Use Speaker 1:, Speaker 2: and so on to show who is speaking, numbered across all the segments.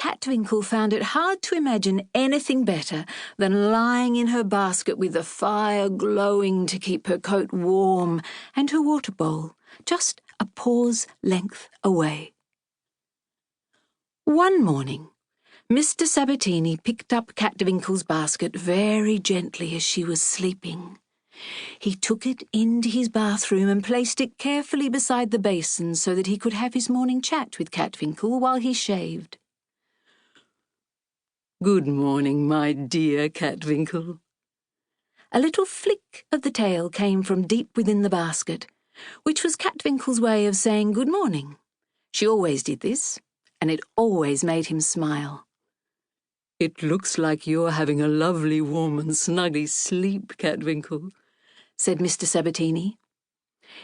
Speaker 1: Catvinkle found it hard to imagine anything better than lying in her basket with the fire glowing to keep her coat warm and her water bowl just a paw's length away. One morning, Mr. Sabatini picked up Catvinkle's basket very gently as she was sleeping. He took it into his bathroom and placed it carefully beside the basin so that he could have his morning chat with Catvinkle while he shaved. "Good morning, my dear Catvinkle." A little flick of the tail came from deep within the basket, which was Catvinkle's way of saying good morning. She always did this, and it always made him smile. "It looks like you're having a lovely warm and snuggy sleep, Catvinkle," said Mr. Sabatini.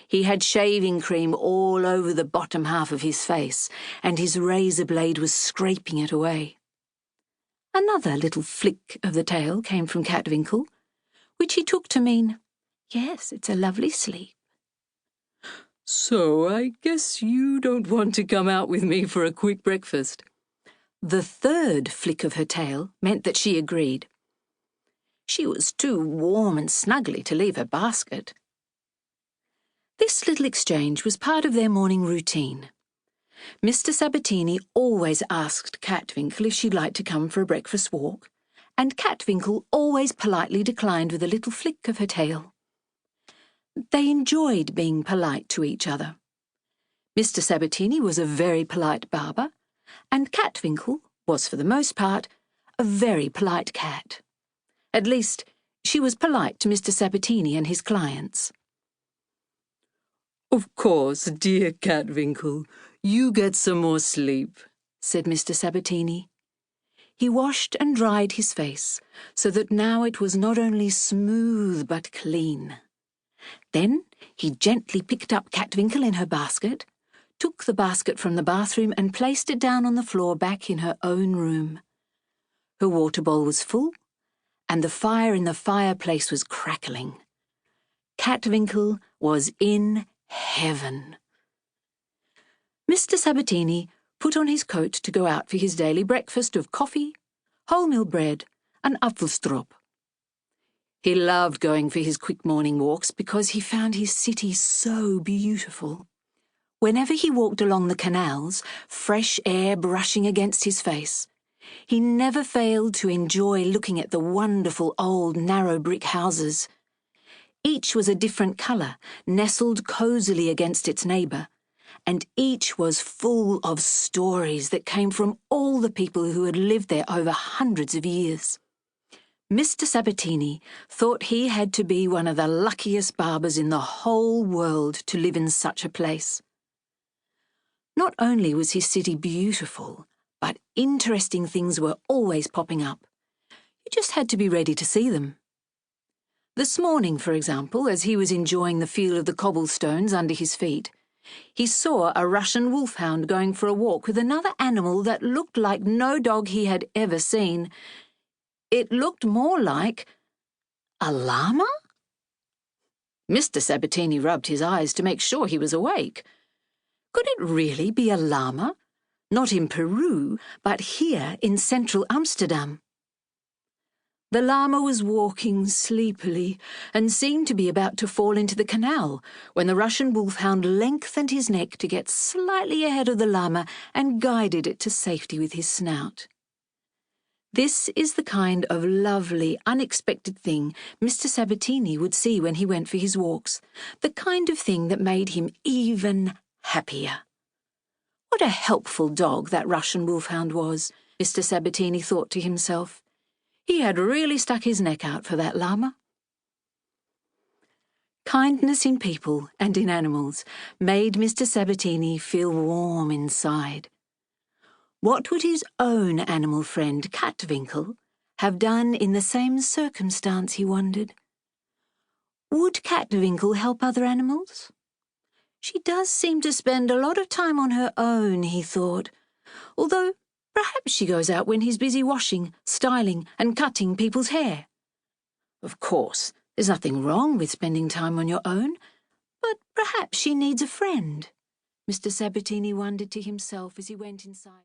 Speaker 1: He had shaving cream all over the bottom half of his face, and his razor blade was scraping it away. Another little flick of the tail came from Catvinkle, which he took to mean, "Yes, it's a lovely sleep." "So I guess you don't want to come out with me for a quick breakfast." The third flick of her tail meant that she agreed. She was too warm and snuggly to leave her basket. This little exchange was part of their morning routine. Mr. Sabatini always asked Catvinkle if she'd like to come for a breakfast walk, and Catvinkle always politely declined with a little flick of her tail. They enjoyed being polite to each other. Mr. Sabatini was a very polite barber, and Catvinkle was, for the most part, a very polite cat. At least, she was polite to Mr. Sabatini and his clients. "Of course, dear Catvinkle, you get some more sleep," said Mr. Sabatini. He washed and dried his face so that now it was not only smooth but clean. Then he gently picked up Catvinkle in her basket, took the basket from the bathroom and placed it down on the floor back in her own room. Her water bowl was full, and the fire in the fireplace was crackling. Catvinkle was in heaven. Mr. Sabatini put on his coat to go out for his daily breakfast of coffee, wholemeal bread, and apfelstrop. He loved going for his quick morning walks because he found his city so beautiful. Whenever he walked along the canals, fresh air brushing against his face, he never failed to enjoy looking at the wonderful old narrow brick houses. Each was a different colour, nestled cosily against its neighbour, and each was full of stories that came from all the people who had lived there over hundreds of years. Mr. Sabatini thought he had to be one of the luckiest barbers in the whole world to live in such a place. Not only was his city beautiful, but interesting things were always popping up. You just had to be ready to see them. This morning, for example, as he was enjoying the feel of the cobblestones under his feet, he saw a Russian wolfhound going for a walk with another animal that looked like no dog he had ever seen. It looked more like a llama? Mr. Sabatini rubbed his eyes to make sure he was awake. Could it really be a llama? Not in Peru, but here in central Amsterdam. The llama was walking sleepily and seemed to be about to fall into the canal when the Russian wolfhound lengthened his neck to get slightly ahead of the llama and guided it to safety with his snout. This is the kind of lovely, unexpected thing Mr. Sabatini would see when he went for his walks, the kind of thing that made him even happier. What a helpful dog that Russian wolfhound was, Mr. Sabatini thought to himself. He had really stuck his neck out for that llama. Kindness in people and in animals made Mr. Sabatini feel warm inside. What would his own animal friend, Catvinkle, have done in the same circumstance, he wondered? Would Catvinkle help other animals? She does seem to spend a lot of time on her own, he thought, although perhaps she goes out when he's busy washing, styling, and cutting people's hair. Of course, there's nothing wrong with spending time on your own, but perhaps she needs a friend, Mr. Sabatini wondered to himself as he went inside.